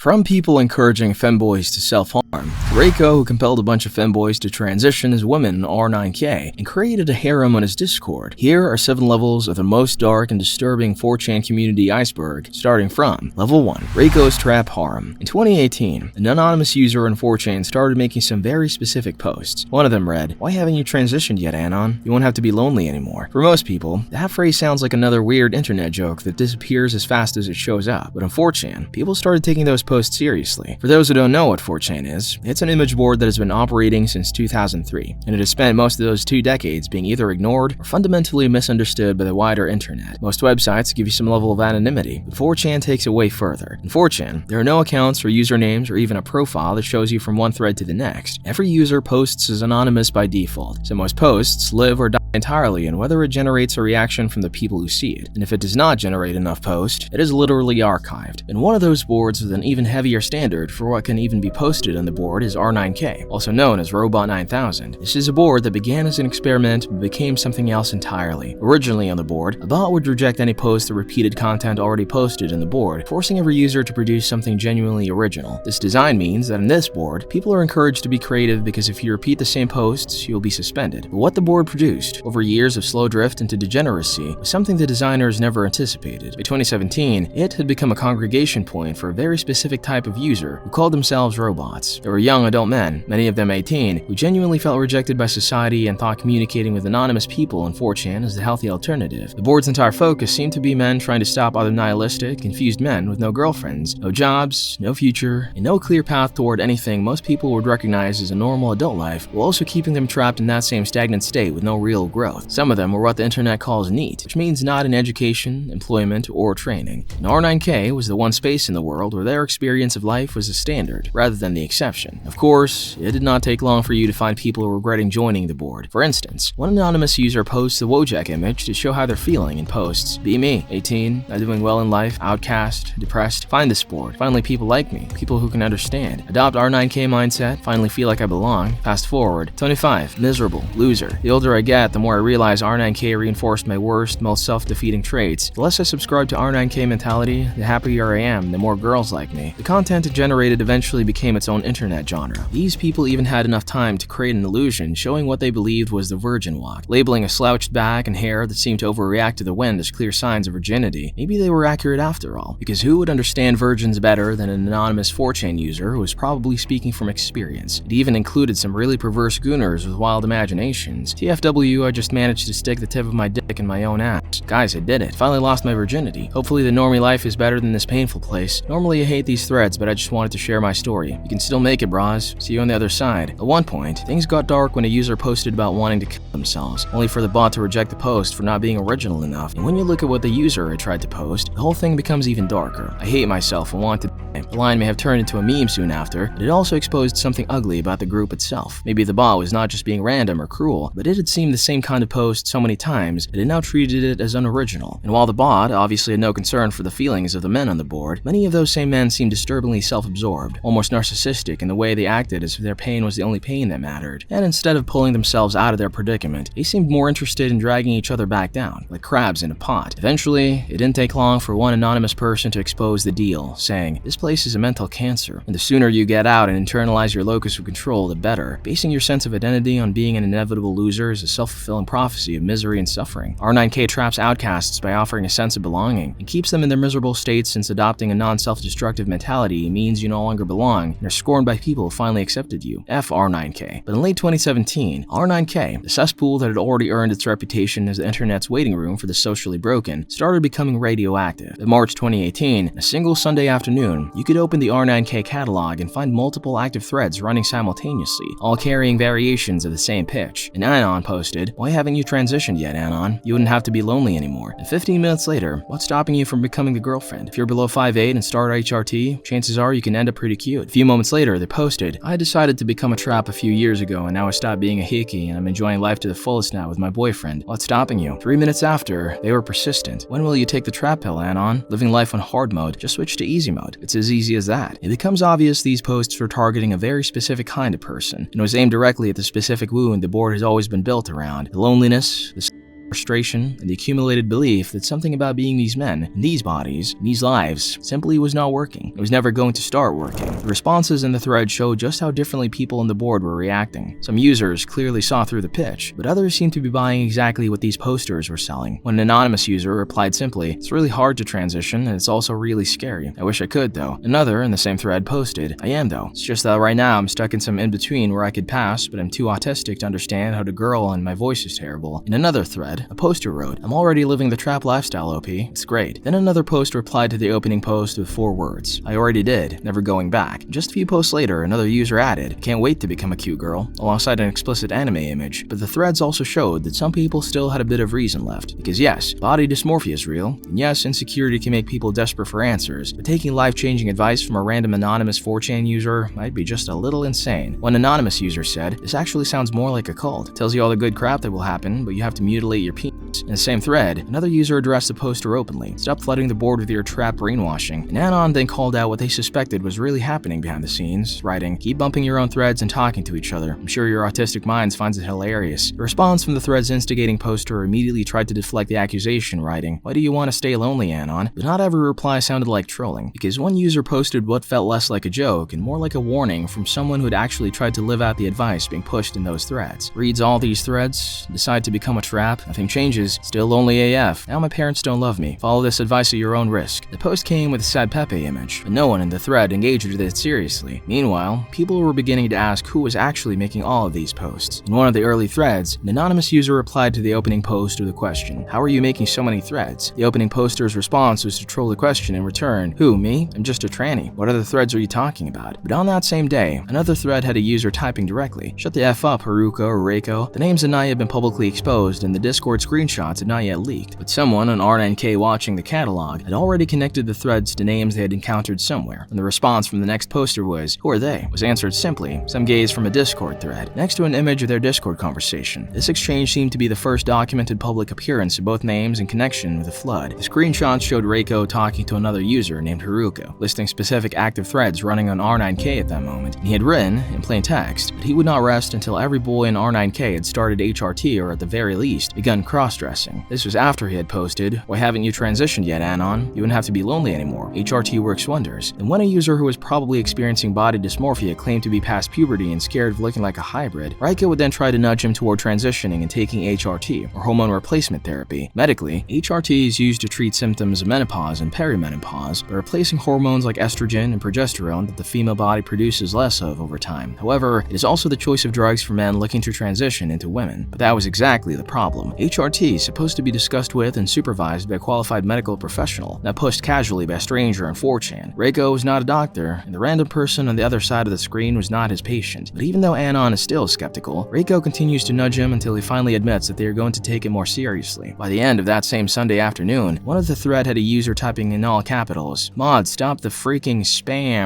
From people encouraging femboys to self-harm, Reiko, who compelled a bunch of femboys to transition as women in R9K and created a harem on his Discord. Here are 7 levels of the most dark and disturbing 4chan community Iceberg, starting from Level 1, Reiko's Trap Harem. In 2018, an anonymous user on 4chan started making some very specific posts. One of them read, "Why haven't you transitioned yet, Anon? You won't have to be lonely anymore." For most people, that phrase sounds like another weird internet joke that disappears as fast as it shows up, but on 4chan, people started taking those posts seriously. For those who don't know what 4chan is, it's an image board that has been operating since 2003, and it has spent most of those 2 decades being either ignored or fundamentally misunderstood by the wider internet. Most websites give you some level of anonymity, but 4chan takes it way further. In 4chan, there are no accounts or usernames or even a profile that shows you from one thread to the next. Every user posts as anonymous by default, so most posts live or die entirely in whether it generates a reaction from the people who see it, and if it does not generate enough post, it is literally archived. And one of those boards with an even heavier standard for what can even be posted on the board is R9K, also known as Robot 9000. This is a board that began as an experiment but became something else entirely. Originally on the board, a bot would reject any post that repeated content already posted on the board, forcing every user to produce something genuinely original. This design means that on this board, people are encouraged to be creative because if you repeat the same posts, you'll be suspended. But what the board produced, over years of slow drift into degeneracy, was something the designers never anticipated. By 2017, it had become a congregation point for a very specific type of user who called themselves robots. They were young adult men, many of them 18, who genuinely felt rejected by society and thought communicating with anonymous people on 4chan is the healthy alternative. The board's entire focus seemed to be men trying to stop other nihilistic, confused men with no girlfriends, no jobs, no future, and no clear path toward anything most people would recognize as a normal adult life, while also keeping them trapped in that same stagnant state with no real growth. Some of them were what the internet calls NEET, which means not in education, employment, or training. And R9K was the one space in the world where their experience of life was the standard, rather than the exception. Of course, it did not take long for you to find people regretting joining the board. For instance, one anonymous user posts a Wojak image to show how they're feeling and posts, "Be me, 18, not doing well in life, outcast, depressed, find this board, finally people like me, people who can understand, adopt R9K mindset, finally feel like I belong, fast forward, 25, miserable, loser. The older I get, the more I realize R9K reinforced my worst, most self-defeating traits. The less I subscribe to R9K mentality, the happier I am, the more girls like me." The content it generated eventually became its own internet genre. These people even had enough time to create an illusion showing what they believed was the virgin walk, labeling a slouched back and hair that seemed to overreact to the wind as clear signs of virginity. Maybe they were accurate after all, because who would understand virgins better than an anonymous 4chan user who was probably speaking from experience? It even included some really perverse gooners with wild imaginations. TFW, I just managed to stick the tip of my dick in my own ass. Guys, I did it. Finally lost my virginity. Hopefully the normie life is better than this painful place. Normally I hate these threads, but I just wanted to share my story. You can still make it, bras. See you on the other side. At one point, things got dark when a user posted about wanting to kill themselves, only for the bot to reject the post for not being original enough. And when you look at what the user had tried to post, the whole thing becomes even darker. "I hate myself and want to die." The line may have turned into a meme soon after, but it also exposed something ugly about the group itself. Maybe the bot was not just being random or cruel, but it had seen the same kind of post so many times that it now treated it as unoriginal. And while the bot obviously had no concern for the feelings of the men on the board, many of those same men seemed disturbingly self-absorbed, almost narcissistic in the way they acted as if their pain was the only pain that mattered. And instead of pulling themselves out of their predicament, they seemed more interested in dragging each other back down, like crabs in a pot. Eventually, it didn't take long for one anonymous person to expose the deal, saying, "This place is a mental cancer, and the sooner you get out and internalize your locus of control, the better. Basing your sense of identity on being an inevitable loser is a self-fulfilling prophecy of misery and suffering." R9K traps outcasts by offering a sense of belonging and keeps them in their miserable states, since adopting a non-self-destructive mentality means you no longer belong and are scorned by people who finally accepted you. F R9K. But in late 2017, R9K, the cesspool that had already earned its reputation as the internet's waiting room for the socially broken, started becoming radioactive. In March 2018, a single Sunday afternoon, you could open the R9K catalog and find multiple active threads running simultaneously, all carrying variations of the same pitch. And Anon posted, "Why haven't you transitioned yet, Anon? You wouldn't have to be lonely anymore." And 15 minutes later, what's stopping you from becoming the girlfriend? If you're below 5'8" and start HRT, chances are you can end up pretty cute. A few moments later, they posted, "I decided to become a trap a few years ago, and now I stopped being a hickey, and I'm enjoying life to the fullest now with my boyfriend. What's stopping you?" 3 minutes after, they were persistent. "When will you take the trap pill, Anon? Living life on hard mode, just switch to easy mode." It's as easy as that. It becomes obvious these posts were targeting a very specific kind of person, and was aimed directly at the specific wound the board has always been built around: the loneliness, the frustration, and the accumulated belief that something about being these men, in these bodies, in these lives, simply was not working. It was never going to start working. The responses in the thread showed just how differently people on the board were reacting. Some users clearly saw through the pitch, but others seemed to be buying exactly what these posters were selling. When an anonymous user replied simply, "It's really hard to transition, and it's also really scary. I wish I could, though." Another, in the same thread, posted, "I am, though. It's just that right now I'm stuck in some in-between where I could pass, but I'm too autistic to understand how to girl and my voice is terrible." In another thread, a poster wrote, "I'm already living the trap lifestyle, OP. It's great." Then another post replied to the opening post with 4 words, "I already did, never going back." Just a few posts later, another user added, "Can't wait to become a cute girl," alongside an explicit anime image. But the threads also showed that some people still had a bit of reason left. Because yes, body dysmorphia is real, and yes, insecurity can make people desperate for answers, but taking life-changing advice from a random anonymous 4chan user might be just a little insane. One anonymous user said, "This actually sounds more like a cult. It tells you all the good crap that will happen, but you have to mutilate your penis." In the same thread, another user addressed the poster openly. "Stop flooding the board with your trap brainwashing." And Anon then called out what they suspected was really happening behind the scenes, writing, "Keep bumping your own threads and talking to each other. I'm sure your autistic minds finds it hilarious." The response from the thread's instigating poster immediately tried to deflect the accusation, writing, "Why do you want to stay lonely, Anon?" But not every reply sounded like trolling, because one user posted what felt less like a joke and more like a warning from someone who had actually tried to live out the advice being pushed in those threads. Reads all these threads, decide to become a trap, nothing changes, still lonely AF, now my parents don't love me, follow this advice at your own risk. The post came with a sad Pepe image, but no one in the thread engaged with it seriously. Meanwhile, people were beginning to ask who was actually making all of these posts. In one of the early threads, an anonymous user replied to the opening post with a question, "How are you making so many threads?" The opening poster's response was to troll the question in return, "Who, me? I'm just a tranny. What other threads are you talking about?" But on that same day, another thread had a user typing directly, "Shut the F up, Haruka or Reiko. The names had not yet been publicly exposed and the Discord screenshots had not yet leaked." But someone on R9K watching the catalog had already connected the threads to names they had encountered somewhere, and the response from the next poster was, "Who are they?" was answered simply, "Some gays from a Discord thread," next to an image of their Discord conversation. This exchange seemed to be the first documented public appearance of both names in connection with the flood. The screenshots showed Reiko talking to another user named Haruka, listing specific active threads running on R9K at that moment, and he had written, in plain text, that he would not rest until every boy in R9K had started HRT or at the very least, begun cross-dressing. This was after he had posted, "Why haven't you transitioned yet, Anon? You wouldn't have to be lonely anymore. HRT works wonders." And when a user who was probably experiencing body dysmorphia claimed to be past puberty and scared of looking like a hybrid, Reiko would then try to nudge him toward transitioning and taking HRT, or hormone replacement therapy. Medically, HRT is used to treat symptoms of menopause and perimenopause by replacing hormones like estrogen and progesterone that the female body produces less of over time. However, it is also the choice of drugs for men looking to transition into women. But that was exactly the problem. HRT is supposed to be discussed with and supervised by a qualified medical professional, not pushed casually by a stranger on 4chan. Reiko was not a doctor, and the random person on the other side of the screen was not his patient. But even though Anon is still skeptical, Reiko continues to nudge him until he finally admits that they are going to take it more seriously. By the end of that same Sunday afternoon, one of the thread had a user typing in all capitals, "Mod, stop the freaking spam,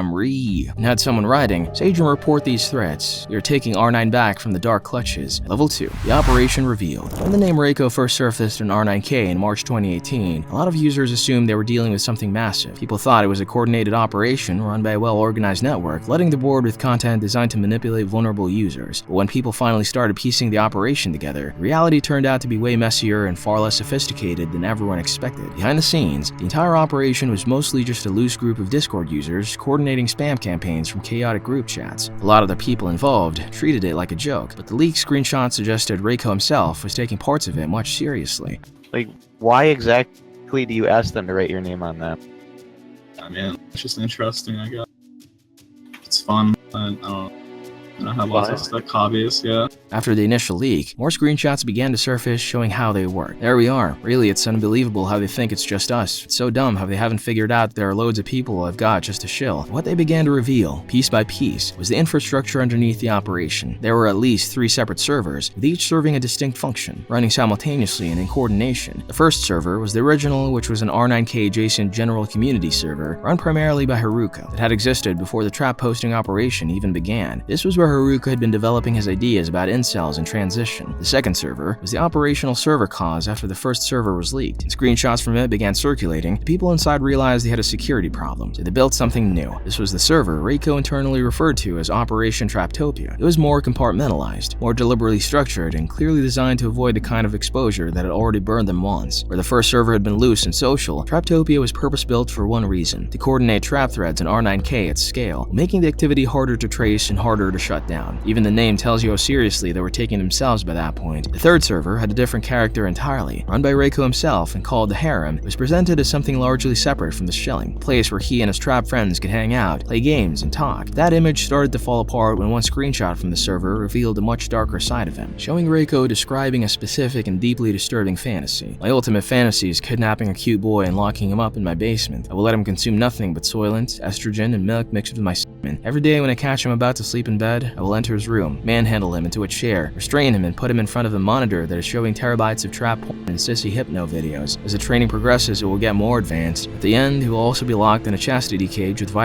and had someone writing, "Sage and report these threats. We are taking R9 back from the dark clutches." Level 2. The operation revealed. When the name Reiko first surfaced in R9K in March 2018, a lot of users assumed they were dealing with something massive. People thought it was a coordinated operation run by a well-organized network, flooding the board with content designed to manipulate vulnerable users. But when people finally started piecing the operation together, reality turned out to be way messier and far less sophisticated than everyone expected. Behind the scenes, the entire operation was mostly just a loose group of Discord users coordinating spam campaigns from chaotic group chats. A lot of the people involved treated it like a joke, but the leaked screenshot suggested Reiko himself was taking parts of it much seriously. Like, why exactly do you ask them to write your name on that? I mean, it's just interesting, I guess. It's fun. I don't know. I have lots of like hobbies, yeah. After the initial leak, more screenshots began to surface showing how they work. There we are. Really, it's unbelievable how they think it's just us. It's so dumb how they haven't figured out there are loads of people I've got just to shill. What they began to reveal, piece by piece, was the infrastructure underneath the operation. There were at least 3 separate servers, with each serving a distinct function, running simultaneously and in coordination. The first server was the original, which was an R9K adjacent general community server, run primarily by Haruka, that had existed before the trap posting operation even began. This was where Haruka had been developing his ideas about incels and transition. The second server was the operational server cause after the first server was leaked, and screenshots from it began circulating. The people inside realized they had a security problem, so they built something new. This was the server Reiko internally referred to as Operation Traptopia. It was more compartmentalized, more deliberately structured, and clearly designed to avoid the kind of exposure that had already burned them once. Where the first server had been loose and social, Traptopia was purpose-built for one reason: to coordinate trap threads and R9K at scale, making the activity harder to trace and harder to shut down. Even the name tells you how seriously they were taking themselves by that point. The third server had a different character entirely. Run by Reiko himself and called the Harem, it was presented as something largely separate from the Shilling, a place where he and his trap friends could hang out, play games, and talk. That image started to fall apart when one screenshot from the server revealed a much darker side of him, showing Reiko describing a specific and deeply disturbing fantasy. My ultimate fantasy is kidnapping a cute boy and locking him up in my basement. I will let him consume nothing but soylent, estrogen, and milk mixed with my semen. Every day when I catch him about to sleep in bed, I will enter his room, manhandle him into a chair, restrain him, and put him in front of a monitor that is showing terabytes of trap porn and sissy hypno videos. As the training progresses, it will get more advanced. At the end, he will also be locked in a chastity cage with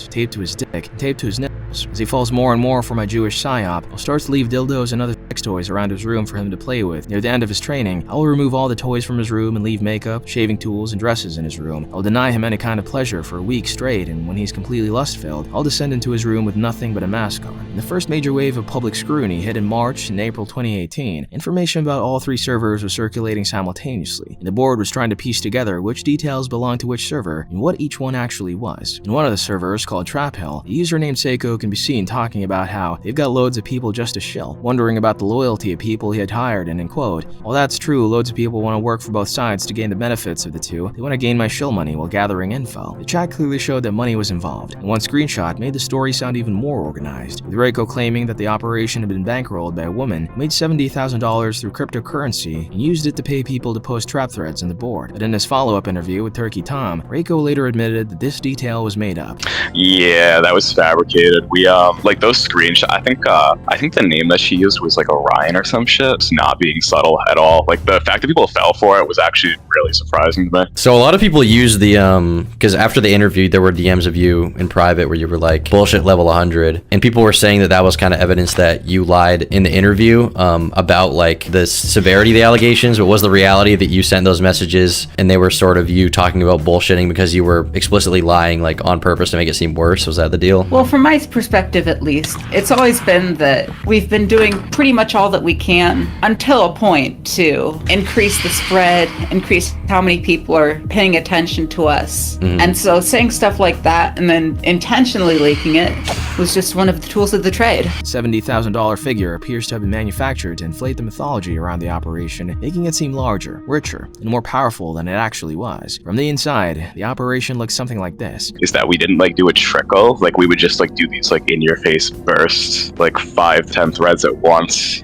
taped to his dick and taped to his nipples. As he falls more and more for my Jewish psyop, I'll start to leave dildos and other sex toys around his room for him to play with. Near the end of his training, I will remove all the toys from his room and leave makeup, shaving tools, and dresses in his room. I'll deny him any kind of pleasure for a week straight, and when he's completely lust-filled, I'll descend into his room with nothing but a mask on. In the first major wave of public scrutiny hit in March and April 2018, information about all three servers was circulating simultaneously, and the board was trying to piece together which details belonged to which server and what each one actually was. In one of the servers, called Trap Hill, a user named Seiko can be seen talking about how they've got loads of people just to shill, wondering about the loyalty of people he had hired, and in quote, "While that's true, loads of people want to work for both sides to gain the benefits of the two. They want to gain my shill money while gathering info." The chat clearly showed that money was involved, and one screenshot made the story sound even more organized, with Reiko claiming that the operation had been bankrolled by a woman who made $70,000 through cryptocurrency and used it to pay people to post trap threads on the board. But in his follow-up interview with Turkey Tom, Reiko later admitted that this detail was made up. Yeah, that was fabricated. We like those screenshots. I think the name that she used was like Orion or some shit. It's not being subtle at all. Like the fact that people fell for it was actually really surprising to me. So a lot of people use the because after the interview there were DMs of you in private where you were like bullshit level 100, and people were saying that that was kind of evidence that you lied in the interview about like the severity of the allegations. But was the reality that you sent those messages and they were sort of you talking about bullshitting because you were explicitly lying like on purpose to make it seem worse? Was that the deal? Well, from my perspective at least, it's always been that we've been doing pretty much all that we can until a point to increase the spread, increase how many people are paying attention to us. And so saying stuff like that and then intentionally leaking it was just one of the tools of the trade. The $70,000 figure appears to have been manufactured to inflate the mythology around the operation, making it seem larger, richer, and more powerful than it actually was. From the inside, the operation looks something like this. Is that we didn't like do a trickle. Like we would just like do these like in-your-face bursts, like 5-10 threads at once,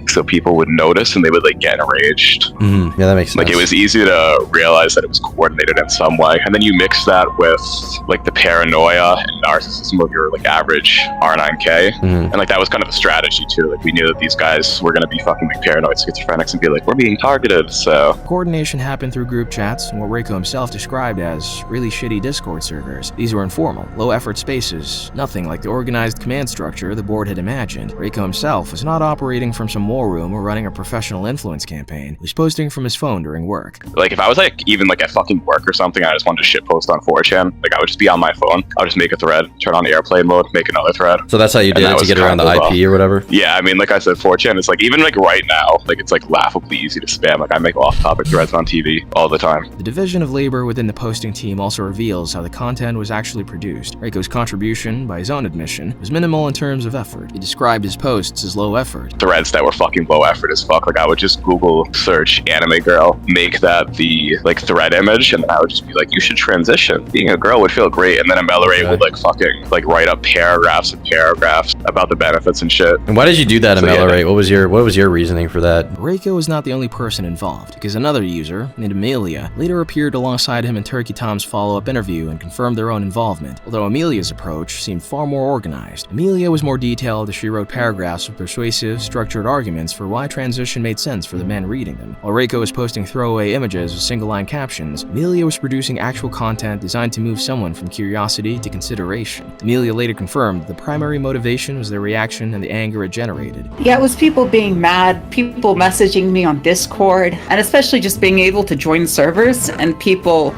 so people would notice and they would like get enraged. Yeah, that makes sense. Like it was easy to realize that it was coordinated in some way, and then you mix that with like the paranoia and narcissism of your like average R9K, and like that was kind of a strategy too. Like we knew that these guys were gonna be fucking like paranoid schizophrenics and be like, we're being targeted. So coordination happened through group chats and what Reiko himself described as really shitty Discord servers. These were informal, low-effort spaces, nothing like the organized command structure the board had imagined. Reiko himself was not operating from some war room or running a professional influence campaign. He was posting from his phone during work. Like if I was like even like at fucking work or something, I just wanted to shitpost on 4chan, like I would just be on my phone. I'll just make a thread, turn on airplane mode, make another thread. So that's how you did it to get around the IP or whatever? Yeah, I mean, like I said, 4chan is like, even like right now, like it's like laughably easy to spam. Like I make off-topic threads on TV all the time. The division of labor within the posting team also reveals how the content was actually produced. Reiko's contribution, by his own admission, was minimal in terms of effort. He described his posts as low effort. Threads that were fucking low effort as fuck. Like I would just Google search anime girl, make that the like thread image, and then I would just be like, you should transition. Being a girl would feel great. And then Amelorate would like fucking like write up paragraphs and paragraphs about the benefits and shit. And why did you do that, Amelorate? Yeah. What was your reasoning for that? Reiko was not the only person involved, because another user, named Amelia, later appeared alongside him in Turkey Tom's follow-up interview and confirmed their own involvement. Although Amelia's approach seemed far more more organized. Amelia was more detailed as she wrote paragraphs with persuasive, structured arguments for why transition made sense for the men reading them. While Reiko was posting throwaway images with single-line captions, Amelia was producing actual content designed to move someone from curiosity to consideration. Amelia later confirmed that the primary motivation was the reaction and the anger it generated. Yeah, it was people being mad, people messaging me on Discord, and especially just being able to join servers and people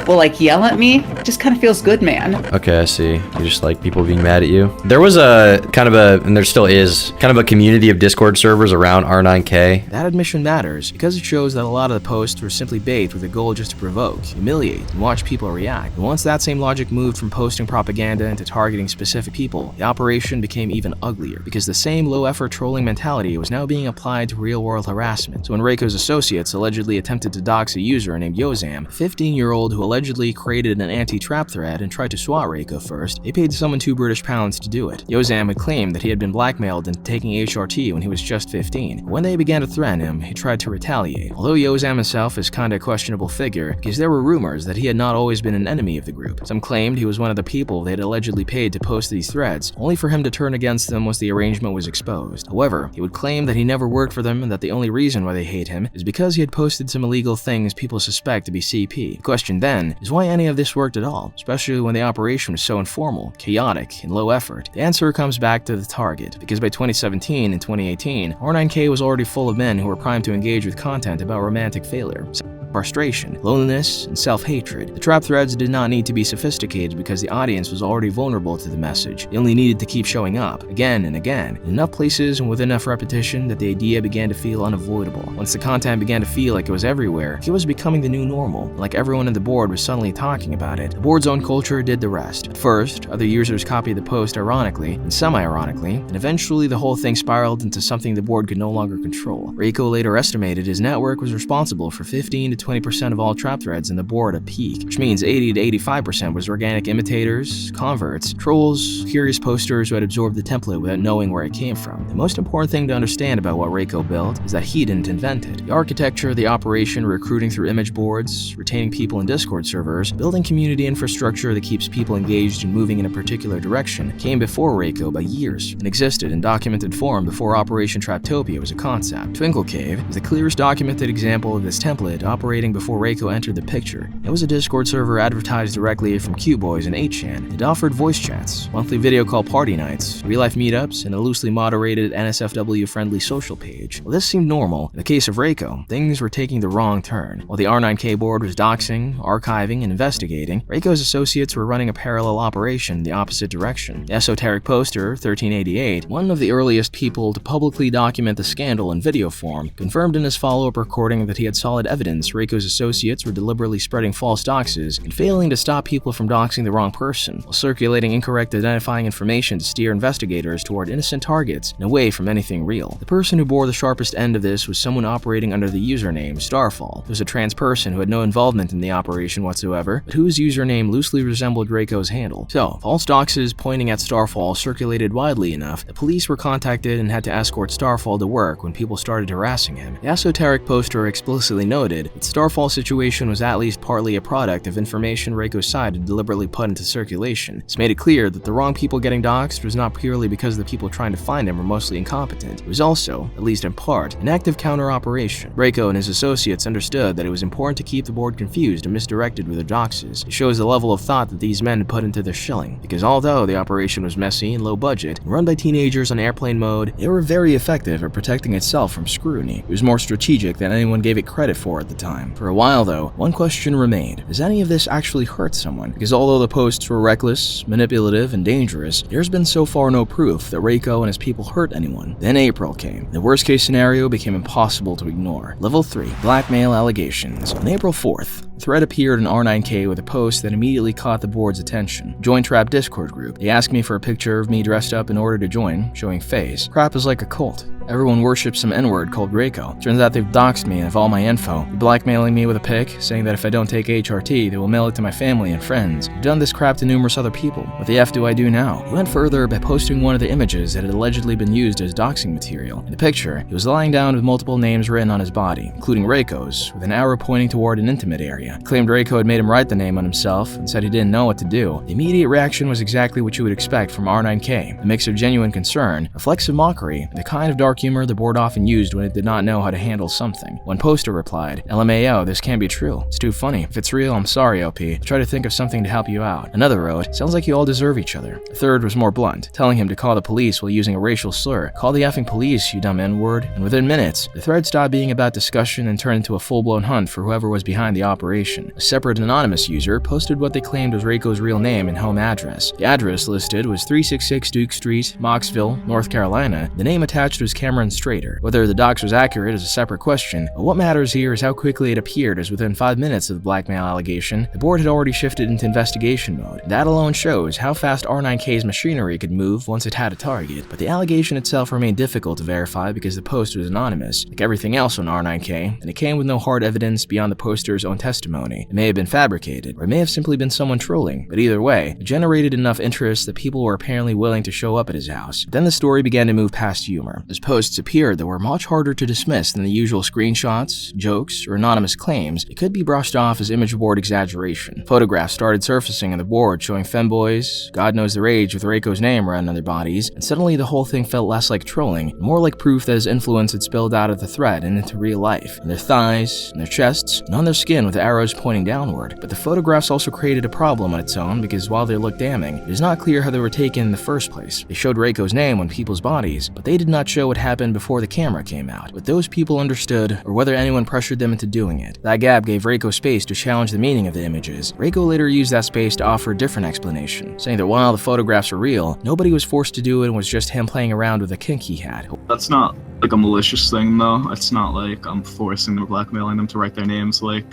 will like yell at me. It just kind of feels good, man. Okay, I see. You just like people being mad at you. There was a kind of a, and there still is, kind of a community of Discord servers around R9K. That admission matters because it shows that a lot of the posts were simply bait with the goal just to provoke, humiliate, and watch people react. And once that same logic moved from posting propaganda into targeting specific people, the operation became even uglier because the same low-effort trolling mentality was now being applied to real-world harassment. So when Reiko's associates allegedly attempted to dox a user named Yozam, a 15-year-old who allegedly created an anti-trap thread and tried to swat Reiko first, they paid someone £2 to do it. Yozam had claimed that he had been blackmailed into taking HRT when he was just 15. When they began to threaten him, he tried to retaliate. Although Yozam himself is kinda a questionable figure, because there were rumors that he had not always been an enemy of the group. Some claimed he was one of the people they had allegedly paid to post these threads, only for him to turn against them once the arrangement was exposed. However, he would claim that he never worked for them and that the only reason why they hate him is because he had posted some illegal things people suspect to be CP. The question then is why any of this worked at all, especially when the operation was so informal, chaotic, and low effort. The answer comes back to the target, because by 2017 and 2018, R9K was already full of men who were primed to engage with content about romantic failure, frustration, loneliness, and self-hatred. The trap threads did not need to be sophisticated because the audience was already vulnerable to the message. They only needed to keep showing up, again and again, in enough places and with enough repetition that the idea began to feel unavoidable. Once the content began to feel like it was everywhere, it was becoming the new normal, like everyone on the board was suddenly talking about it. The board's own culture did the rest. At first, other users copied the post ironically and semi-ironically, and eventually the whole thing spiraled into something the board could no longer control. Reiko later estimated his network was responsible for 15 to 20% of all trap threads in the board at peak, which means 80 to 85% was organic imitators, converts, trolls, curious posters who had absorbed the template without knowing where it came from. The most important thing to understand about what Reiko built is that he didn't invent it. The architecture, the operation, recruiting through image boards, retaining people in Discord servers, building community infrastructure that keeps people engaged and moving in a particular direction came before Reiko by years and existed in documented form before Operation Traptopia was a concept. Twinkle Cave is the clearest documented example of this template operating before Reiko entered the picture. It was a Discord server advertised directly from Cute Boys and 8chan. It offered voice chats, monthly video call party nights, real-life meetups, and a loosely moderated NSFW-friendly social page. While this seemed normal, in the case of Reiko, things were taking the wrong turn. While the R9K board was doxing, archiving, and investigating, Reiko's associates were running a parallel operation in the opposite direction. The esoteric poster, 1388, one of the earliest people to publicly document the scandal in video form, confirmed in his follow-up recording that he had solid evidence Reiko's associates were deliberately spreading false doxes and failing to stop people from doxing the wrong person, while circulating incorrect identifying information to steer investigators toward innocent targets and away from anything real. The person who bore the sharpest end of this was someone operating under the username Starfall. It was a trans person who had no involvement in the operation whatsoever, but whose username loosely resembled Reiko's handle. So, false doxes pointing at Starfall circulated widely enough that police were contacted and had to escort Starfall to work when people started harassing him. The esoteric poster explicitly noted that Starfall's situation was at least partly a product of information Reiko's side had deliberately put into circulation. This made it clear that the wrong people getting doxed was not purely because the people trying to find him were mostly incompetent. It was also, at least in part, an active counter-operation. Reiko and his associates understood that it was important to keep the board confused and misdirected with their doxes. It shows the level of thought that these men had put into their shilling, because although the operation was messy and low budget, and run by teenagers on airplane mode, they were very effective at protecting itself from scrutiny. It was more strategic than anyone gave it credit for at the time. For a while though, one question remained. Does any of this actually hurt someone? Because although the posts were reckless, manipulative, and dangerous, there's been so far no proof that Reiko and his people hurt anyone. Then April came. The worst case scenario became impossible to ignore. Level 3. Blackmail allegations. On April 4th, a thread appeared in R9K with a post that immediately caught the board's attention. Join Trap Discord group. They asked me for a picture of me dressed up in order to join, showing face. Crap is like a cult. Everyone worships some N-word called Reiko. Turns out they've doxed me and have all my info. They're blackmailing me with a pic, saying that if I don't take HRT, they will mail it to my family and friends. I've done this crap to numerous other people. What the F do I do now? He went further by posting one of the images that had allegedly been used as doxing material. In the picture, he was lying down with multiple names written on his body, including Reiko's, with an arrow pointing toward an intimate area. area. He claimed Reiko had made him write the name on himself and said he didn't know what to do. The immediate reaction was exactly what you would expect from R9K, a mix of genuine concern, reflexive mockery, and the kind of dark humor the board often used when it did not know how to handle something. One poster replied, "LMAO, this can't be true. It's too funny. If it's real, I'm sorry, OP. I'll try to think of something to help you out." Another wrote, "Sounds like you all deserve each other." A third was more blunt, telling him to call the police while using a racial slur. "Call the effing police, you dumb N-word." And within minutes, the thread stopped being about discussion and turned into a full-blown hunt for whoever was behind the operation. A separate anonymous user posted what they claimed was Reiko's real name and home address. The address listed was 366 Duke Street, Moxville, North Carolina. The name attached was Cameron Strader. Whether the dox was accurate is a separate question, but what matters here is how quickly it appeared, as within 5 minutes of the blackmail allegation, the board had already shifted into investigation mode. That alone shows how fast R9K's machinery could move once it had a target, but the allegation itself remained difficult to verify because the post was anonymous, like everything else on R9K, and it came with no hard evidence beyond the poster's own testimony. It may have been fabricated, or it may have simply been someone trolling, but either way, it generated enough interest that people were apparently willing to show up at his house. Then the story began to move past humor. As posts appeared that were much harder to dismiss than the usual screenshots, jokes, or anonymous claims, it could be brushed off as image board exaggeration. Photographs started surfacing on the board showing femboys, God knows their age, with Reiko's name around on their bodies, and suddenly the whole thing felt less like trolling, and more like proof that his influence had spilled out of the thread and into real life, in their thighs, in their chests, and on their skin with arrows pointing downward. But the photographs also created a problem on its own because while they looked damning, it is not clear how they were taken in the first place. They showed Reiko's name on people's bodies, but they did not show what happened before the camera came out. What those people understood, or whether anyone pressured them into doing it. That gap gave Reiko space to challenge the meaning of the images. Reiko later used that space to offer a different explanation, saying that while the photographs were real, nobody was forced to do it and was just him playing around with a kink he had. That's not like a malicious thing though. It's not like I'm forcing them or blackmailing them to write their names. Like,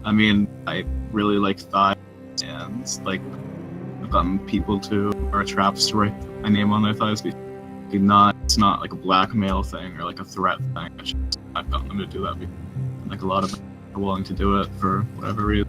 I mean, I really like thighs, and like I've gotten people to or traps to write my name on their thighs before. It's not like a blackmail thing or like a threat thing. I've gotten them to do that before. And, like, a lot of them are willing to do it for whatever reason.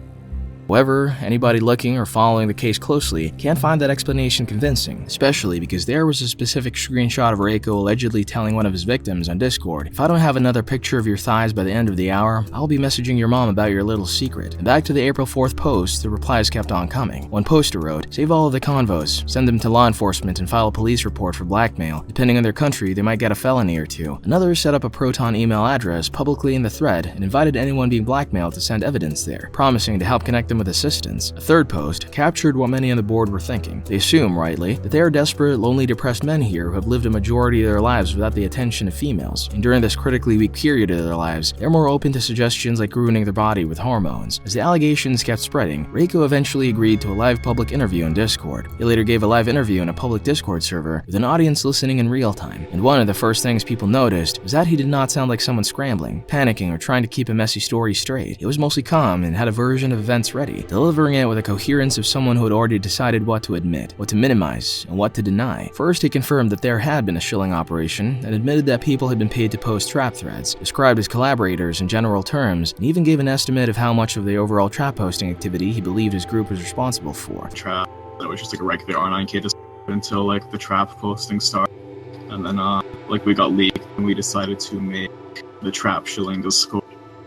However, anybody looking or following the case closely can't find that explanation convincing, especially because there was a specific screenshot of Reiko allegedly telling one of his victims on Discord, "If I don't have another picture of your thighs by the end of the hour, I'll be messaging your mom about your little secret." And back to the April 4th post, the replies kept on coming. One poster wrote, "Save all of the convos, send them to law enforcement and file a police report for blackmail. Depending on their country, they might get a felony or two." Another set up a Proton email address publicly in the thread and invited anyone being blackmailed to send evidence there, promising to help connect them with assistance. A third post captured what many on the board were thinking. They assume, rightly, that they are desperate, lonely, depressed men here who have lived a majority of their lives without the attention of females, and during this critically weak period of their lives, they're more open to suggestions like ruining their body with hormones. As the allegations kept spreading, Reiko eventually agreed to a live public interview on Discord. He later gave a live interview in a public Discord server with an audience listening in real time, and one of the first things people noticed was that he did not sound like someone scrambling, panicking, or trying to keep a messy story straight. He was mostly calm and had a version of events ready, delivering it with a coherence of someone who had already decided what to admit, what to minimize, and what to deny. First, he confirmed that there had been a shilling operation, and admitted that people had been paid to post trap threads, described his collaborators in general terms, and even gave an estimate of how much of the overall trap posting activity he believed his group was responsible for. Trap, that was just like a regular R9K until like the trap posting started, and then like we got leaked and we decided to make the trap shilling Discord.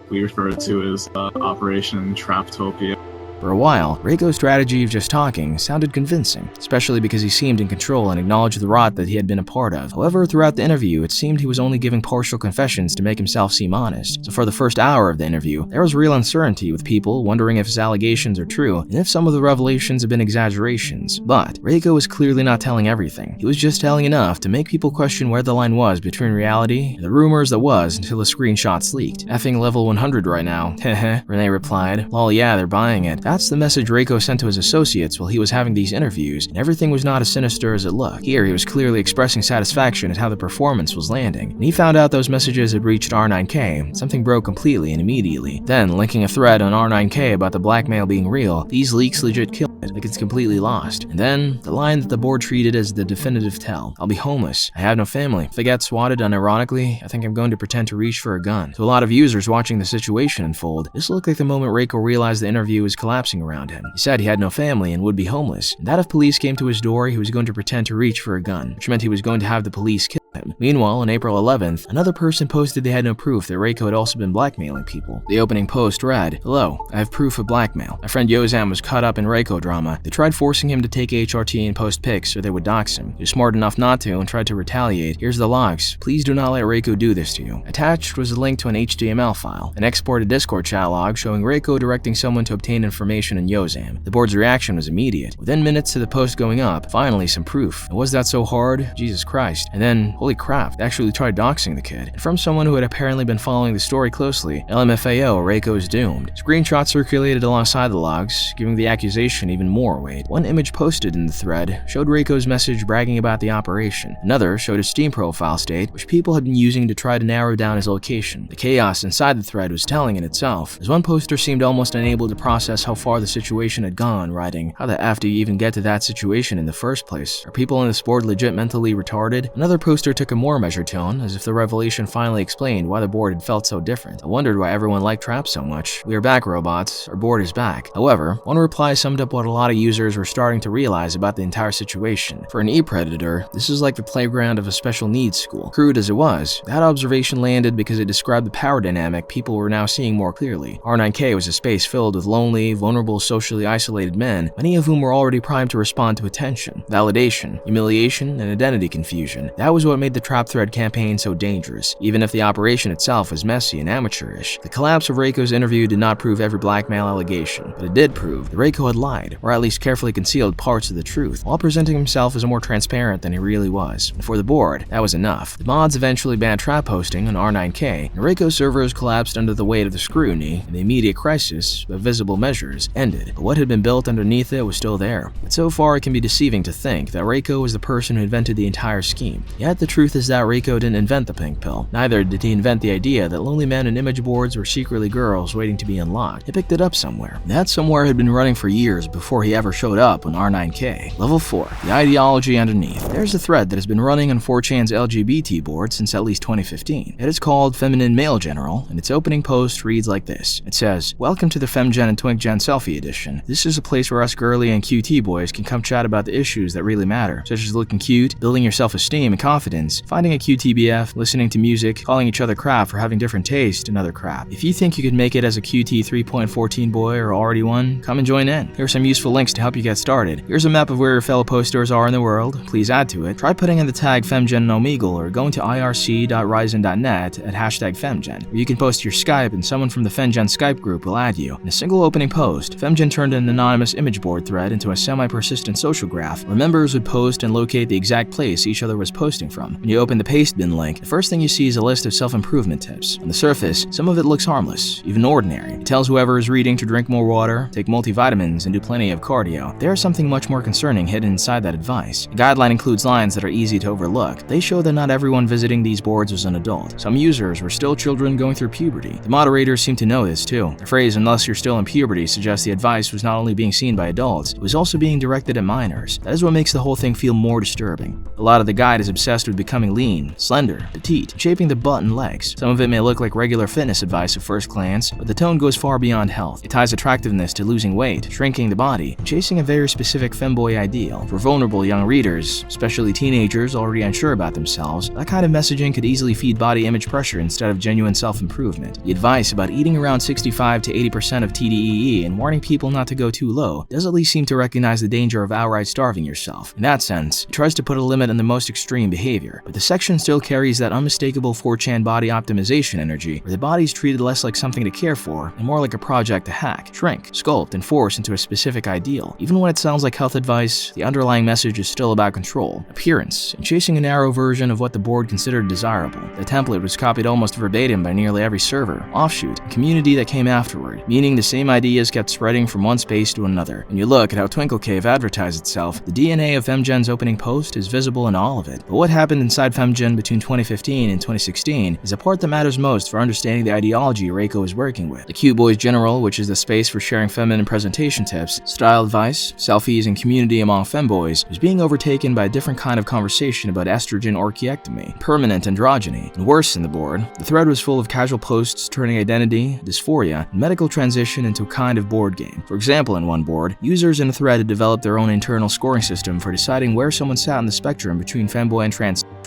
We refer to it as Operation Traptopia. For a while, Reiko's strategy of just talking sounded convincing, especially because he seemed in control and acknowledged the rot that he had been a part of. However, throughout the interview, it seemed he was only giving partial confessions to make himself seem honest. So for the first hour of the interview, there was real uncertainty with people wondering if his allegations are true and if some of the revelations have been exaggerations. But Reiko was clearly not telling everything. He was just telling enough to make people question where the line was between reality and the rumors that was until the screenshots leaked. "Effing level 100 right now." Heh, Renee replied. "Lol, yeah, they're buying it." That's the message Reiko sent to his associates while he was having these interviews, and everything was not as sinister as it looked. Here, he was clearly expressing satisfaction at how the performance was landing. When he found out those messages had reached R9K, something broke completely and immediately. Then, linking a thread on R9K about the blackmail being real, these leaks legit killed it, like it's completely lost. And then, the line that the board treated as the definitive tell. "I'll be homeless. I have no family. If I get swatted unironically, I think I'm going to pretend to reach for a gun." To a lot of users watching the situation unfold, this looked like the moment Reiko realized the interview was collapsing around him. He said he had no family and would be homeless, and that if police came to his door, he was going to pretend to reach for a gun, which meant he was going to have the police kill him. him. Meanwhile, on April 11th, another person posted they had no proof that Reiko had also been blackmailing people. The opening post read, "Hello, I have proof of blackmail. My friend Yozam was caught up in Reiko drama. They tried forcing him to take HRT and post pics so they would dox him. He was smart enough not to and tried to retaliate. Here's the logs. Please do not let Reiko do this to you." Attached was a link to an HTML file, an exported Discord chat log showing Reiko directing someone to obtain information in Yozam. The board's reaction was immediate. Within minutes of the post going up, finally some proof. And was that so hard? Jesus Christ. And then, holy crap, they actually tried doxing the kid. And from someone who had apparently been following the story closely, LMFAO, Reiko is doomed. Screenshots circulated alongside the logs, giving the accusation even more weight. One image posted in the thread showed Reiko's message bragging about the operation. Another showed his Steam profile state, which people had been using to try to narrow down his location. The chaos inside the thread was telling in itself, as one poster seemed almost unable to process how far the situation had gone, writing, "How the F do you even get to that situation in the first place? Are people on this board legit mentally retarded?" Another poster took a more measured tone, as if the revelation finally explained why the board had felt so different. I wondered why everyone liked traps so much. We are back, robots. Our board is back. However, one reply summed up what a lot of users were starting to realize about the entire situation. For an e-predator, this is like the playground of a special needs school. Crude as it was, that observation landed because it described the power dynamic people were now seeing more clearly. R9K was a space filled with lonely, vulnerable, socially isolated men, many of whom were already primed to respond to attention, validation, humiliation, and identity confusion. That was what made the Trap Thread campaign so dangerous, even if the operation itself was messy and amateurish. The collapse of Reiko's interview did not prove every blackmail allegation, but it did prove that Reiko had lied, or at least carefully concealed parts of the truth, while presenting himself as more transparent than he really was. And for the board, that was enough. The mods eventually banned trap hosting on R9K, and Reiko's servers collapsed under the weight of the scrutiny, and the immediate crisis of visible measures ended. But what had been built underneath it was still there. But so far, it can be deceiving to think that Reiko was the person who invented the entire scheme. Yet the truth is that Reiko didn't invent the pink pill. Neither did he invent the idea that lonely men and image boards were secretly girls waiting to be unlocked. He picked it up somewhere. That somewhere had been running for years before he ever showed up on R9K. Level 4. The ideology underneath. There's a thread that has been running on 4chan's LGBT board since at least 2015. It is called Feminine Male General, and its opening post reads like this. It says, "Welcome to the FemGen and TwinkGen Selfie Edition. This is a place where us girly and QT boys can come chat about the issues that really matter, such as looking cute, building your self-esteem and confidence, finding a QTBF, listening to music, calling each other crap for having different taste, and other crap. If you think you could make it as a QT 3.14 boy or already one, come and join in. Here are some useful links to help you get started. Here's a map of where your fellow posters are in the world. Please add to it. Try putting in the tag FemGen and Omegle or going to irc.ryzen.net at #FemGen, where you can post your Skype and someone from the FemGen Skype group will add you. In a single opening post, FemGen turned an anonymous image board thread into a semi-persistent social graph where members would post and locate the exact place each other was posting from. When you open the paste bin link, the first thing you see is a list of self-improvement tips. On the surface, some of it looks harmless, even ordinary. It tells whoever is reading to drink more water, take multivitamins, and do plenty of cardio. There is something much more concerning hidden inside that advice. The guideline includes lines that are easy to overlook. They show that not everyone visiting these boards was an adult. Some users were still children going through puberty. The moderators seem to know this too. The phrase "unless you're still in puberty" suggests the advice was not only being seen by adults, it was also being directed at minors. That is what makes the whole thing feel more disturbing. A lot of the guide is obsessed with becoming lean, slender, petite, shaping the butt and legs. Some of it may look like regular fitness advice at first glance, but the tone goes far beyond health. It ties attractiveness to losing weight, shrinking the body, and chasing a very specific femboy ideal. For vulnerable young readers, especially teenagers already unsure about themselves, that kind of messaging could easily feed body image pressure instead of genuine self-improvement. The advice about eating around 65 to 80% of TDEE and warning people not to go too low does at least seem to recognize the danger of outright starving yourself. In that sense, it tries to put a limit on the most extreme behavior, but the section still carries that unmistakable 4chan body optimization energy, where the body is treated less like something to care for and more like a project to hack, shrink, sculpt, and force into a specific ideal. Even when it sounds like health advice, the underlying message is still about control, appearance, and chasing a narrow version of what the board considered desirable. The template was copied almost verbatim by nearly every server, offshoot, and community that came afterward, meaning the same ideas kept spreading from one space to another. When you look at how Twinkle Cave advertised itself, the DNA of FemGen's opening post is visible in all of it. But what happened inside FemGen between 2015 and 2016 is the part that matters most for understanding the ideology Reiko is working with. The Cute Boys General, which is the space for sharing feminine presentation tips, style advice, selfies, and community among femboys, was being overtaken by a different kind of conversation about estrogen orchiectomy, permanent androgyny, and worse in the board. The thread was full of casual posts turning identity, dysphoria, and medical transition into a kind of board game. For example, in one board, users in the thread had developed their own internal scoring system for deciding where someone sat on the spectrum between femboy and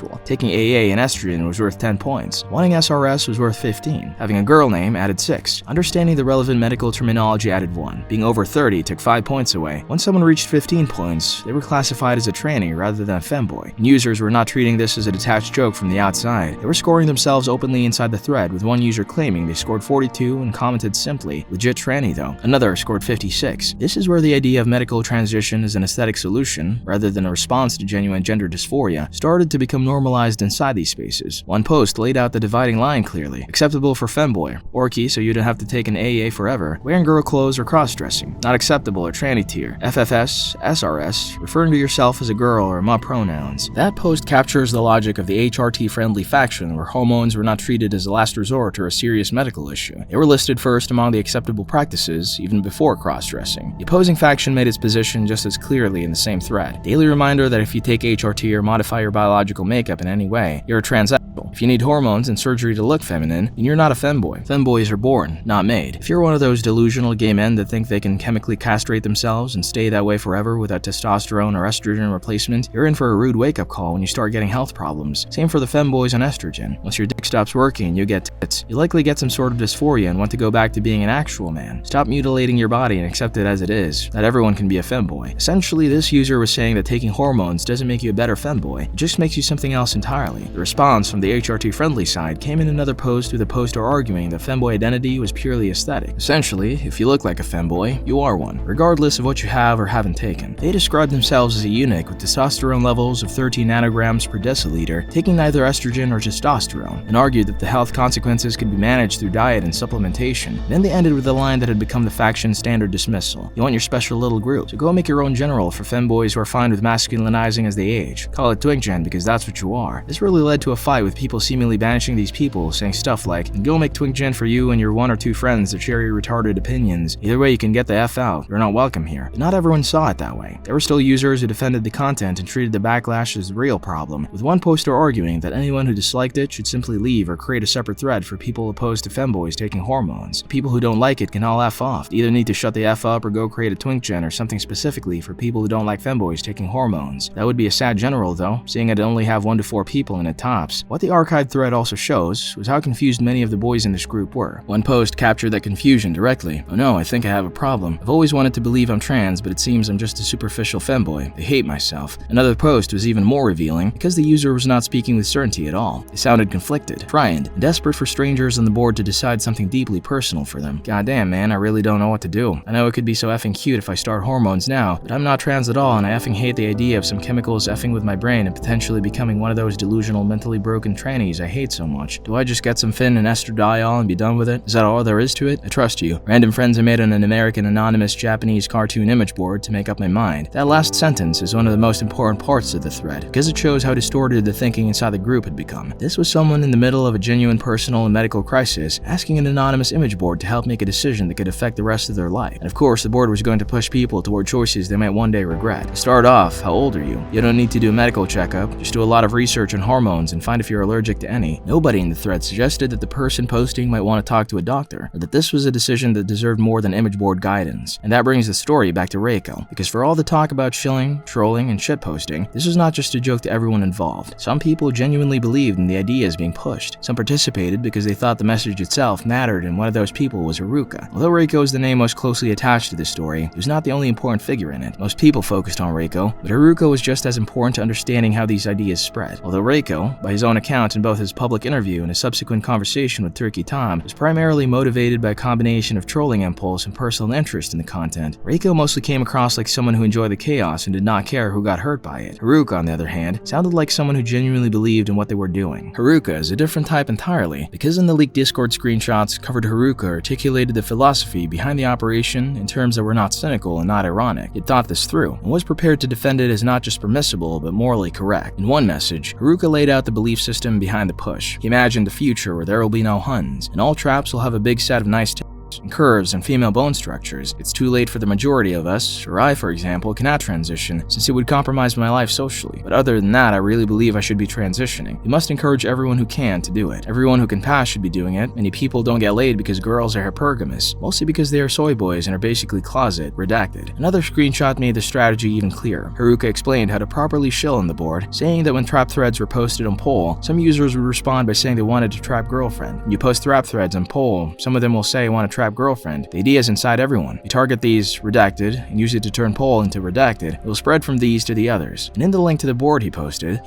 bisexual. Taking AA and estrogen was worth 10 points. Wanting SRS was worth 15. Having a girl name added 6. Understanding the relevant medical terminology added 1. Being over 30 took 5 points away. Once someone reached 15 points, they were classified as a tranny rather than a femboy. And users were not treating this as a detached joke from the outside. They were scoring themselves openly inside the thread, with one user claiming they scored 42 and commented simply, "Legit tranny though." Another scored 56. This is where the idea of medical transition as an aesthetic solution, rather than a response to genuine gender dysphoria, started to become normalized inside these spaces. One post laid out the dividing line clearly. Acceptable for femboy, orky so you don't have to take an AA forever, wearing girl clothes or cross-dressing. Not acceptable or tranny tier, FFS, SRS, referring to yourself as a girl or ma pronouns. That post captures the logic of the HRT-friendly faction, where hormones were not treated as a last resort or a serious medical issue. They were listed first among the acceptable practices, even before cross-dressing. The opposing faction made its position just as clearly in the same thread. Daily reminder that if you take HRT or modify your biological makeup in any way, you're a transsexual. If you need hormones and surgery to look feminine, then you're not a femboy. Femboys are born, not made. If you're one of those delusional gay men that think they can chemically castrate themselves and stay that way forever without testosterone or estrogen replacement, you're in for a rude wake-up call when you start getting health problems. Same for the femboys on estrogen. Once your dick stops working and you get tits, you likely get some sort of dysphoria and want to go back to being an actual man. Stop mutilating your body and accept it as it is. Not everyone can be a femboy. Essentially, this user was saying that taking hormones doesn't make you a better femboy, it just makes you something else entirely. The response from the HRT-friendly side came in another post with a poster arguing that femboy identity was purely aesthetic. Essentially, if you look like a femboy, you are one, regardless of what you have or haven't taken. They described themselves as a eunuch with testosterone levels of 13 nanograms per deciliter, taking neither estrogen or testosterone, and argued that the health consequences could be managed through diet and supplementation. Then they ended with a line that had become the faction's standard dismissal. You want your special little group, so go make your own general for femboys who are fine with masculinizing as they age. Call it twink gen because that's what you are. This really led to a fight with people seemingly banishing these people, saying stuff like, "Go make twink gen for you and your one or two friends that share your retarded opinions. Either way you can get the F out, you're not welcome here." But not everyone saw it that way. There were still users who defended the content and treated the backlash as the real problem, with one poster arguing that anyone who disliked it should simply leave or create a separate thread for people opposed to femboys taking hormones. People who don't like it can all F off. They either need to shut the F up or go create a twink gen or something specifically for people who don't like femboys taking hormones. That would be a sad general though, seeing it only have 1 to 4 people in it tops. What the archived thread also shows was how confused many of the boys in this group were. One post captured that confusion directly. "Oh no, I think I have a problem. I've always wanted to believe I'm trans, but it seems I'm just a superficial femboy. I hate myself." Another post was even more revealing because the user was not speaking with certainty at all. They sounded conflicted, frightened, and desperate for strangers on the board to decide something deeply personal for them. "Goddamn, man, I really don't know what to do. I know it could be so effing cute if I start hormones now, but I'm not trans at all and I effing hate the idea of some chemicals effing with my brain and potentially becoming one of those delusional mentally broken trannies I hate so much. Do I just get some fin and estradiol and be done with it? Is that all there is to it? I trust you. Random friends I made on an American anonymous Japanese cartoon image board to make up my mind." That last sentence is one of the most important parts of the thread, because it shows how distorted the thinking inside the group had become. This was someone in the middle of a genuine personal and medical crisis, asking an anonymous image board to help make a decision that could affect the rest of their life. And of course, the board was going to push people toward choices they might one day regret. To start off, how old are you? You don't need to do a medical checkup, just do a lot of research on hormones and find if you're allergic to any. Nobody in the thread suggested that the person posting might want to talk to a doctor, or that this was a decision that deserved more than image board guidance. And that brings the story back to Reiko, because for all the talk about shilling, trolling, and shitposting, this was not just a joke to everyone involved. Some people genuinely believed in the ideas being pushed. Some participated because they thought the message itself mattered, and one of those people was Haruka. Although Reiko is the name most closely attached to this story, he was not the only important figure in it. Most people focused on Reiko, but Haruka was just as important to understanding how these ideas spread. Although Reiko, by his own account in both his public interview and his subsequent conversation with Turkey Tom, was primarily motivated by a combination of trolling impulse and personal interest in the content, Reiko mostly came across like someone who enjoyed the chaos and did not care who got hurt by it. Haruka, on the other hand, sounded like someone who genuinely believed in what they were doing. Haruka is a different type entirely, because in the leaked Discord screenshots covered Haruka articulated the philosophy behind the operation in terms that were not cynical and not ironic. He thought this through, and was prepared to defend it as not just permissible, but morally correct. In one message, Haruka laid out the belief system behind the push. He imagined a future where there will be no Huns, and all traps will have a big set of nice and curves and female bone structures. It's too late for the majority of us, or I, for example, cannot transition since it would compromise my life socially. But other than that, I really believe I should be transitioning. We must encourage everyone who can to do it. Everyone who can pass should be doing it. Many people don't get laid because girls are hypergamous, mostly because they are soy boys and are basically closet redacted. Another screenshot made the strategy even clearer. Haruka explained how to properly shill on the board, saying that when trap threads were posted on poll, some users would respond by saying they wanted to trap girlfriend. When you post trap threads on poll, some of them will say want to trap girlfriend. The idea is inside everyone. You target these redacted and use it to turn poll into redacted. It will spread from these to the others. And in the link to the board he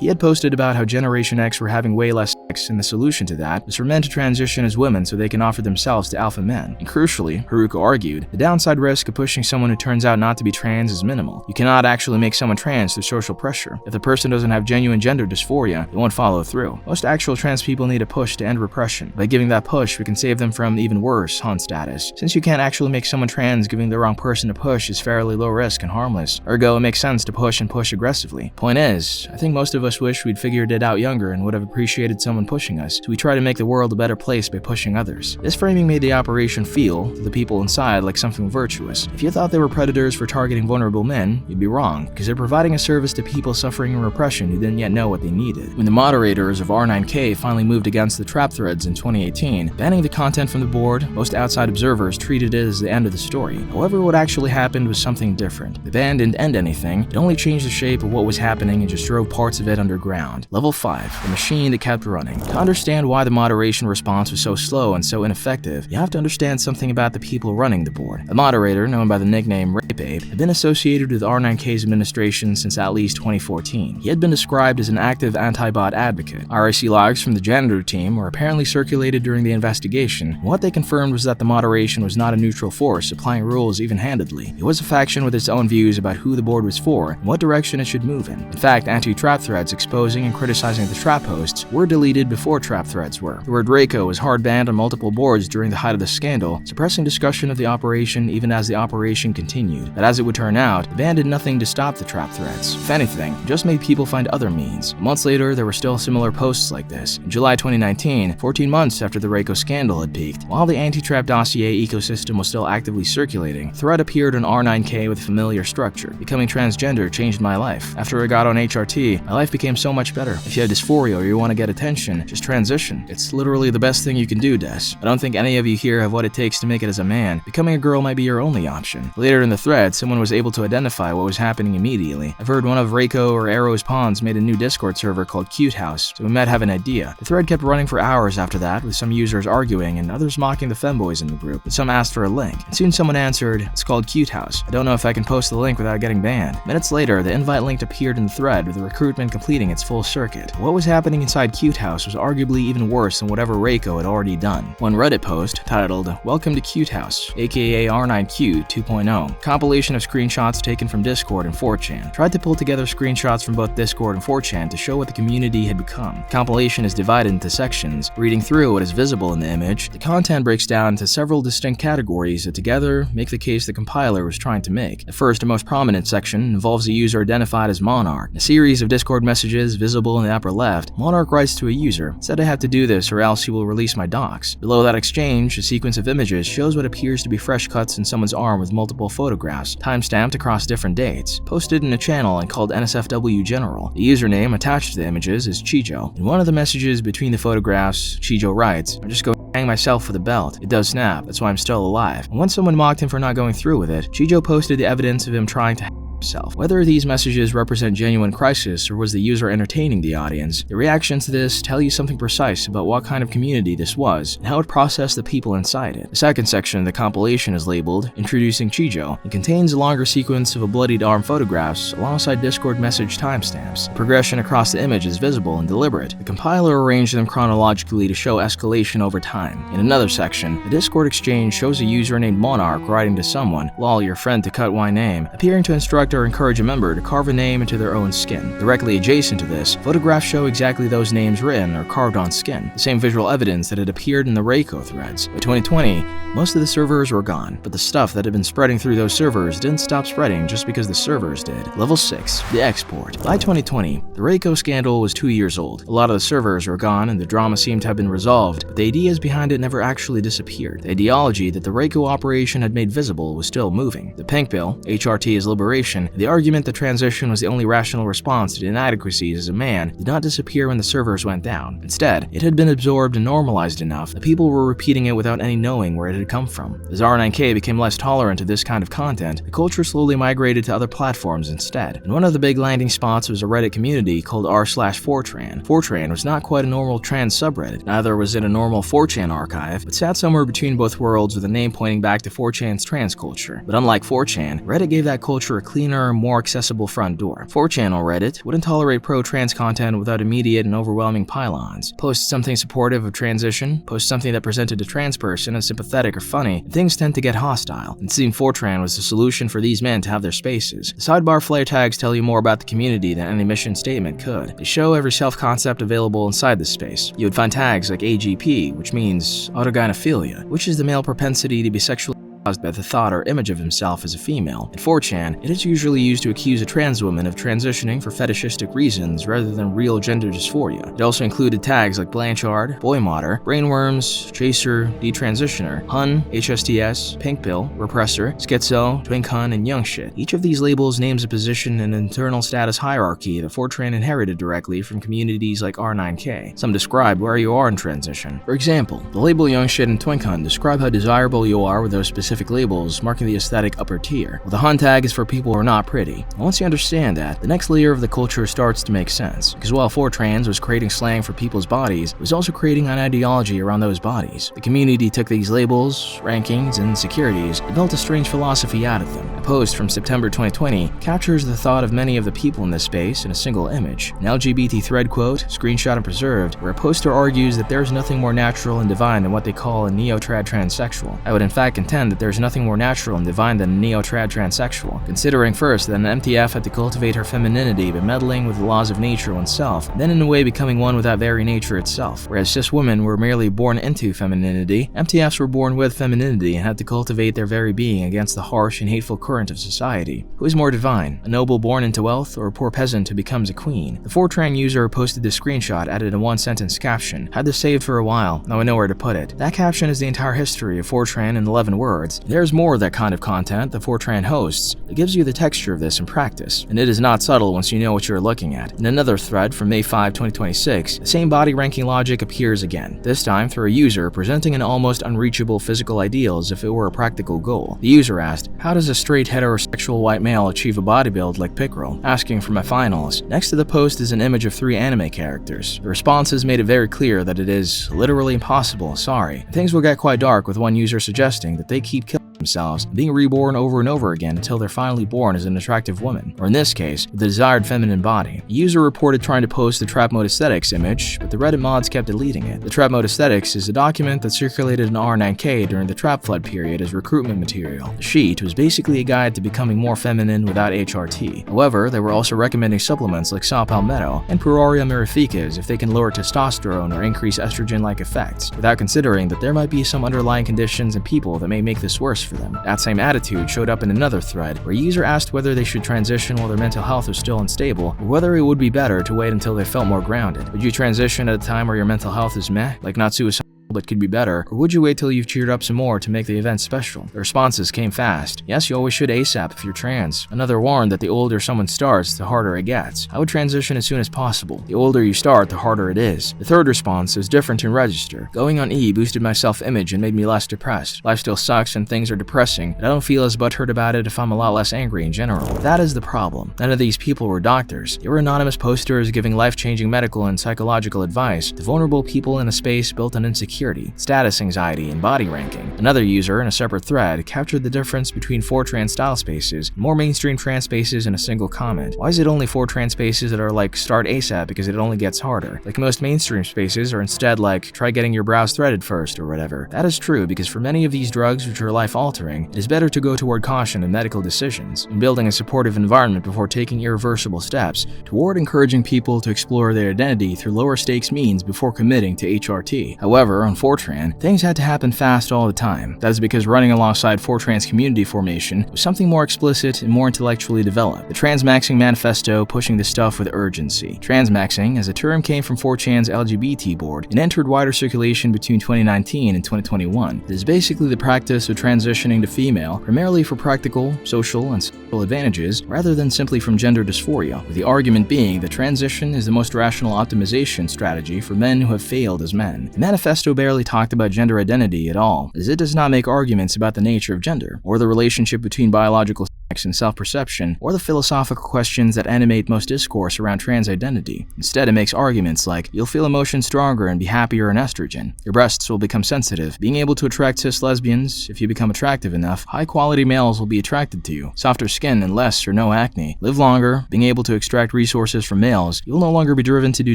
had posted about how Generation X were having way less sex, and the solution to that was for men to transition as women so they can offer themselves to alpha men. And crucially, Haruka argued, the downside risk of pushing someone who turns out not to be trans is minimal. You cannot actually make someone trans through social pressure. If the person doesn't have genuine gender dysphoria, they won't follow through. Most actual trans people need a push to end repression. By giving that push, we can save them from even worse Han status. Since you can't actually make someone trans, giving the wrong person a push is fairly low risk and harmless. Ergo, it makes sense to push and push aggressively. Point is, I think most of us wish we'd figured it out younger and would have appreciated someone pushing us, so we try to make the world a better place by pushing others. This framing made the operation feel, to the people inside, like something virtuous. If you thought they were predators for targeting vulnerable men, you'd be wrong, because they're providing a service to people suffering in repression who didn't yet know what they needed. When the moderators of R9K finally moved against the trap threads in 2018, banning the content from the board, most outside observers treated it as the end of the story. However, what actually happened was something different. The ban didn't end anything, it only changed the shape of what was happening and just drove parts of it underground. Level 5, the machine that kept running. To understand why the moderation response was so slow and so ineffective, you have to understand something about the people running the board. The moderator, known by the nickname Rape Ape, had been associated with R9K's administration since at least 2014. He had been described as an active anti-bot advocate. RIC logs from the janitor team were apparently circulated during the investigation, and what they confirmed was that the moderation was not a neutral force applying rules even-handedly. It was a faction with its own views about who the board was for and what direction it should move in. In fact, anti-trap threads exposing and criticizing the trap hosts were deleted before trap threads were. The word Reiko was hard banned on multiple boards during the height of the scandal, suppressing discussion of the operation even as the operation continued. But as it would turn out, the ban did nothing to stop the trap threads. If anything, it just made people find other means. Months later, there were still similar posts like this. In July 2019, 14 months after the Reiko scandal had peaked, while the anti-trap dossier ecosystem was still actively circulating, a thread appeared on R9K with familiar structure. Becoming transgender changed my life. After I got on HRT, my life became so much better. If you have dysphoria or you want to get attention, just transition. It's literally the best thing you can do, Des. I don't think any of you here have what it takes to make it as a man. Becoming a girl might be your only option. Later in the thread, someone was able to identify what was happening immediately. I've heard one of Reiko or Arrow's pawns made a new Discord server called Cute House, so we might have an idea. The thread kept running for hours after that, with some users arguing and others mocking the femboys in the group, but some asked for a link. And soon someone answered, it's called Cute House. I don't know if I can post the link without getting banned. Minutes later, the invite link appeared in the thread, with the recruitment completing its full circuit. What was happening inside Cute House was arguably even worse than whatever Reiko had already done. One Reddit post, titled, Welcome to Cute House, aka R9Q 2.0, compilation of screenshots taken from Discord and 4chan, tried to pull together screenshots from both Discord and 4chan to show what the community had become. The compilation is divided into sections. Reading through what is visible in the image, the content breaks down into several distinct categories that together make the case the compiler was trying to make. The first and most prominent section involves a user identified as Monarch. A series of Discord messages visible in the upper left, Monarch writes to a user, said I have to do this or else he will release my docs. Below that exchange, a sequence of images shows what appears to be fresh cuts in someone's arm with multiple photographs, timestamped across different dates, posted in a channel and called NSFW General. The username attached to the images is Chijo. In one of the messages between the photographs, Chijo writes, I'm just going to hang myself with a belt. It does snap, that's why I'm still alive. And when someone mocked him for not going through with it, Chijo posted the evidence of him trying to himself. Whether these messages represent genuine crisis or was the user entertaining the audience, the reactions to this tell you something precise about what kind of community this was and how it processed the people inside it. The second section of the compilation is labeled Introducing Chijo and contains a longer sequence of a bloodied arm photographs alongside Discord message timestamps. The progression across the image is visible and deliberate. The compiler arranged them chronologically to show escalation over time. In another section, the Discord exchange shows a user named Monarch writing to someone, lol your friend to cut my name, appearing to instruct instruct or encourage a member to carve a name into their own skin. Directly adjacent to this, photographs show exactly those names written or carved on skin, the same visual evidence that had appeared in the Reiko threads. By 2020, most of the servers were gone, but the stuff that had been spreading through those servers didn't stop spreading just because the servers did. Level 6. The export. By 2020, the Reiko scandal was 2 years old. A lot of the servers were gone and the drama seemed to have been resolved, but the ideas behind it never actually disappeared. The ideology that the Reiko operation had made visible was still moving. The pink pill, HRT is liberation, and the argument that transition was the only rational response to the inadequacies as a man did not disappear when the servers went down. Instead, it had been absorbed and normalized enough that people were repeating it without any knowing where it had come from. As R9K became less tolerant of this kind of content, the culture slowly migrated to other platforms instead. And one of the big landing spots was a Reddit community called r/4chan. 4chan was not quite a normal trans subreddit, neither was it a normal 4chan archive, but sat somewhere between both worlds with a name pointing back to 4chan's trans culture. But unlike 4chan, Reddit gave that culture a cleaner, more accessible front door. 4chan on Reddit wouldn't tolerate pro-trans content without immediate and overwhelming pylons. Post something supportive of transition, post something that presented a trans person as sympathetic or funny, and things tend to get hostile. It seemed 4chan was the solution for these men to have their spaces. The sidebar flare tags tell you more about the community than any mission statement could. They show every self-concept available inside this space. You would find tags like AGP, which means autogynephilia, which is the male propensity to be sexually by the thought or image of himself as a female. In 4chan, it is usually used to accuse a trans woman of transitioning for fetishistic reasons rather than real gender dysphoria. It also included tags like Blanchard, Boymodder, Brainworms, Chaser, Detransitioner, Hun, HSTS, Pink Pill, Repressor, Schizo, Twink Hun, and Young Shit. Each of these labels names a position in an internal status hierarchy that 4chan inherited directly from communities like R9K. Some describe where you are in transition. For example, the label Young Shit and Twink Hun describe how desirable you are with those specific labels marking the aesthetic upper tier, while the Hun tag is for people who are not pretty. And once you understand that, the next layer of the culture starts to make sense, because while 4trans was creating slang for people's bodies, it was also creating an ideology around those bodies. The community took these labels, rankings, and insecurities and built a strange philosophy out of them. A post from September 2020 captures the thought of many of the people in this space in a single image. An LGBT thread quote, screenshot and preserved, where a poster argues that there is nothing more natural and divine than what they call a neo-trad transsexual. I would in fact contend that there's nothing more natural and divine than a neo-trad transsexual, considering first that an MTF had to cultivate her femininity by meddling with the laws of nature oneself, then in a way becoming one with that very nature itself. Whereas cis women were merely born into femininity, MTFs were born with femininity and had to cultivate their very being against the harsh and hateful current of society. Who is more divine, a noble born into wealth or a poor peasant who becomes a queen? The 4chan user who posted this screenshot added a one-sentence caption. Had this saved for a while, now I know where to put it. That caption is the entire history of 4chan in 11 words. There's more of that kind of content the 4chan hosts that gives you the texture of this in practice, and it is not subtle once you know what you're looking at. In another thread from May 5, 2026, the same body ranking logic appears again, this time through a user presenting an almost unreachable physical ideal as if it were a practical goal. The user asked, how does a straight heterosexual white male achieve a body build like Pickrell? Asking for my finals. Next to the post is an image of 3 anime characters. The responses made it very clear that it is literally impossible, sorry. Things will get quite dark with one user suggesting that they keep killing themselves, being reborn over and over again until they're finally born as an attractive woman, or in this case, with the desired feminine body. The user reported trying to post the Trap Mode Aesthetics image, but the Reddit mods kept deleting it. The Trap Mode Aesthetics is a document that circulated in R9K during the Trap Flood period as recruitment material. The sheet was basically a guide to becoming more feminine without HRT. However, they were also recommending supplements like saw palmetto and Puroria mirificas if they can lower testosterone or increase estrogen-like effects, without considering that there might be some underlying conditions and people that may make this worse for them. That same attitude showed up in another thread, where a user asked whether they should transition while their mental health was still unstable, or whether it would be better to wait until they felt more grounded. Would you transition at a time where your mental health is meh, like not suicidal but could be better, or would you wait till you've cheered up some more to make the event special? The responses came fast. Yes, you always should ASAP if you're trans. Another warned that the older someone starts, the harder it gets. I would transition as soon as possible. The older you start, the harder it is. The third response is different in register. Going on E boosted my self-image and made me less depressed. Life still sucks and things are depressing, but I don't feel as butthurt about it if I'm a lot less angry in general. That is the problem. None of these people were doctors. They were anonymous posters giving life-changing medical and psychological advice to vulnerable people in a space built on insecurity insecurity, status anxiety, and body ranking. Another user in a separate thread captured the difference between 4 trans style spaces and more mainstream trans spaces in a single comment. Why is it only 4 trans spaces that are like start ASAP because it only gets harder? Like most mainstream spaces are instead like try getting your brows threaded first or whatever. That is true because for many of these drugs which are life-altering, it is better to go toward caution in medical decisions and building a supportive environment before taking irreversible steps toward encouraging people to explore their identity through lower stakes means before committing to HRT. However, on 4chan, things had to happen fast all the time. That is because running alongside 4chan's community formation was something more explicit and more intellectually developed. The Transmaxing Manifesto pushing this stuff with urgency. Transmaxing, as a term, came from 4chan's LGBT board and entered wider circulation between 2019 and 2021. It is basically the practice of transitioning to female, primarily for practical, social, and sexual advantages, rather than simply from gender dysphoria, with the argument being that transition is the most rational optimization strategy for men who have failed as men. The manifesto barely talked about gender identity at all, as it does not make arguments about the nature of gender, or the relationship between biological sex and self-perception, or the philosophical questions that animate most discourse around trans identity. Instead, it makes arguments like, you'll feel emotions stronger and be happier in estrogen, your breasts will become sensitive, being able to attract cis lesbians, if you become attractive enough, high-quality males will be attracted to you, softer skin and less or no acne, live longer, being able to extract resources from males, you'll no longer be driven to do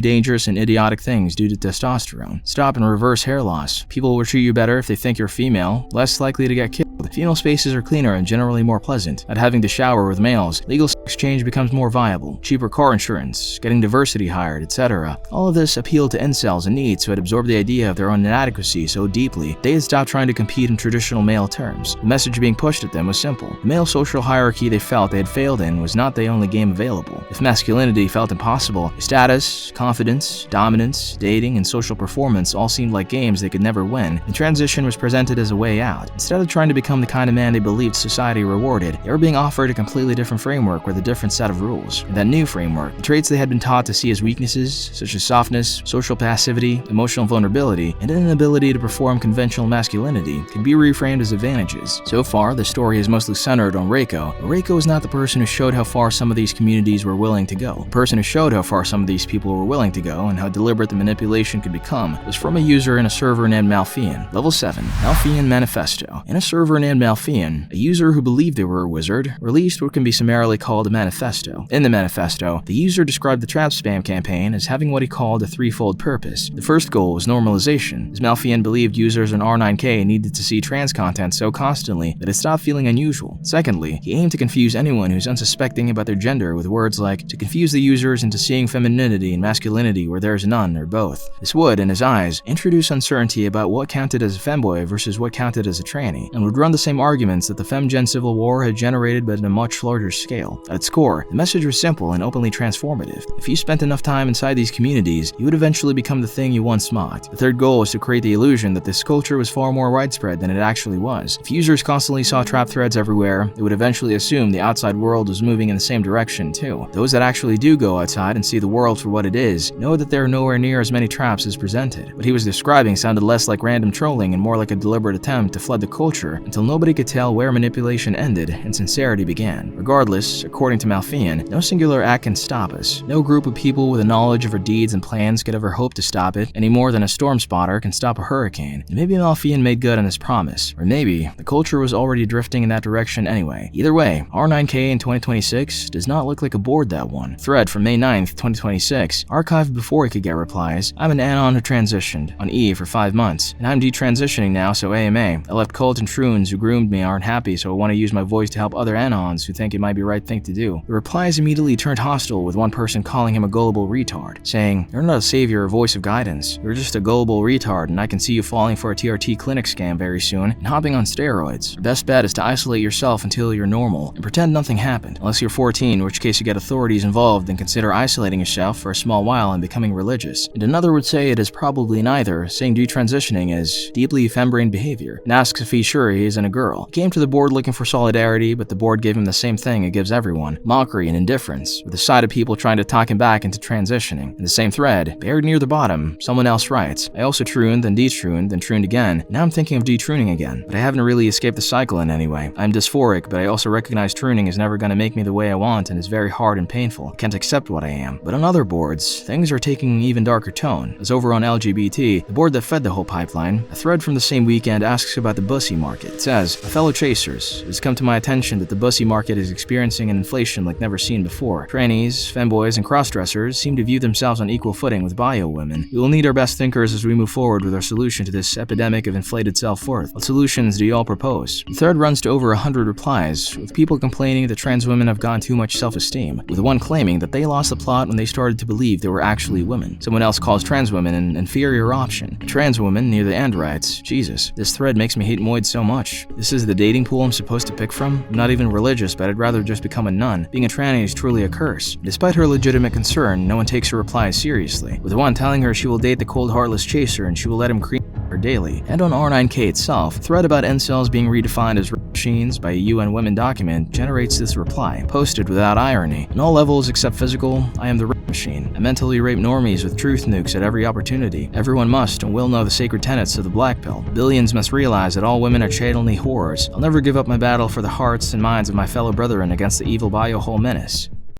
dangerous and idiotic things due to testosterone, stop and reverse hair loss, people will treat you better if they think you're female, less likely to get killed, female spaces are cleaner and generally more pleasant, not having to shower with males, legal sex change becomes more viable, cheaper car insurance, getting diversity hired, etc. All of this appealed to incels and needs who had absorbed the idea of their own inadequacy so deeply, they had stopped trying to compete in traditional male terms. The message being pushed at them was simple. The male social hierarchy they felt they had failed in was not the only game available. If masculinity felt impossible, status, confidence, dominance, dating, and social performance all seemed like games they could never win, and transition was presented as a way out. Instead of trying to become the kind of man they believed society rewarded, they were being offered a completely different framework with a different set of rules. In that new framework, the traits they had been taught to see as weaknesses, such as softness, social passivity, emotional vulnerability, and an inability to perform conventional masculinity, could be reframed as advantages. So far, the story is mostly centered on Reiko, but Reiko is not the person who showed how far some of these communities were willing to go. The person who showed how far some of these people were willing to go and how deliberate the manipulation could become was from a user in a server named Malfian. Level 7, Malfian Manifesto. In a server named Malfian, a user who believed they were a wizard released what can be summarily called a manifesto. In the manifesto, the user described the trap spam campaign as having what he called a threefold purpose. The first goal was normalization, as Malfian believed users in R9K needed to see trans content so constantly that it stopped feeling unusual. Secondly, he aimed to confuse anyone who's unsuspecting about their gender with words like to confuse the users into seeing femininity and masculinity where there's none or both. This would, in his eyes, introduce uncertainty about what counted as a femboy versus what counted as a tranny, and would run the same arguments that the femgen civil war had generated but at a much larger scale. At its core, the message was simple and openly transformative. If you spent enough time inside these communities, you would eventually become the thing you once mocked. The third goal was to create the illusion that this culture was far more widespread than it actually was. If users constantly saw trap threads everywhere, they would eventually assume the outside world was moving in the same direction too. Those that actually do go outside and see the world for what it is know that there are nowhere near as many traps as presented. What he was describing sounded less like random trolling and more like a deliberate attempt to flood the culture until nobody could tell where manipulation ended and sincerity began. Regardless, according to Malfian, no singular act can stop us. No group of people with a knowledge of our deeds and plans could ever hope to stop it, any more than a storm spotter can stop a hurricane. And maybe Malfian made good on his promise, or maybe the culture was already drifting in that direction anyway. Either way, R9K in 2026 does not look like a board that one. Thread from May 9th, 2026, archived before he could get replies. I'm an anon who transitioned on E for 5 months, and I'm detransitioning now, so AMA. I left cult and troons who groomed me aren't happy, so I want to use my voice to help other anons who think it might be the right thing to do. The replies immediately turned hostile, with one person calling him a gullible retard, saying, "You're not a savior or voice of guidance. You're just a gullible retard, and I can see you falling for a TRT clinic scam very soon and hopping on steroids. Your best bet is to isolate yourself until you're normal and pretend nothing happened, unless you're 14, in which case you get authorities involved and consider isolating yourself for a small while and becoming religious." And another would say it is probably neither, saying detransitioning is deeply fembrain behavior, and asks if he's sure he isn't a girl. He came to the board looking for solidarity, but the board gave him the same thing it gives everyone: mockery and indifference, with a side of people trying to talk him back into transitioning. In the same thread, buried near the bottom, someone else writes, I also trooned, then detrooned, then trooned again. Now I'm thinking of detrooning again, but I haven't really escaped the cycle in any way. I'm dysphoric, but I also recognize trooning is never going to make me the way I want and is very hard and painful. I can't accept what I am. But on other boards, things are taking an even darker tone, as over on LGBT, the board that fed the whole pipeline, a thread from the same weekend asks about the bussy market. It says, fellow chasers, it has come to my attention that the bussy market is experiencing an inflation like never seen before. Trannies, femboys, and crossdressers seem to view themselves on equal footing with bio women. We will need our best thinkers as we move forward with our solution to this epidemic of inflated self-worth. What solutions do you all propose? The thread runs to over 100 replies, with people complaining that trans women have gotten too much self-esteem, with one claiming that they lost the plot when they started to believe they were actually women. Someone else calls trans women an inferior option. A trans woman near the end writes, Jesus, this thread makes me hate moids so much. This is the dating pool I'm supposed to pick from? I'm not even religious, but I'd rather just become a nun. Being a tranny is truly a curse. Despite her legitimate concern, no one takes her replies seriously, with one telling her she will date the cold heartless chaser and she will let him cream her daily. And on R9K itself, a thread about incels being redefined as machines by a UN Women document generates this reply, posted without irony. On all levels except physical, I am the rape machine. I mentally rape normies with truth nukes at every opportunity. Everyone must and will know the sacred tenets of the black pill. Billions must realize that all women are chattelly whores. I'll never give up my battle for the hearts and minds of my fellow brethren against the evil biohole menace.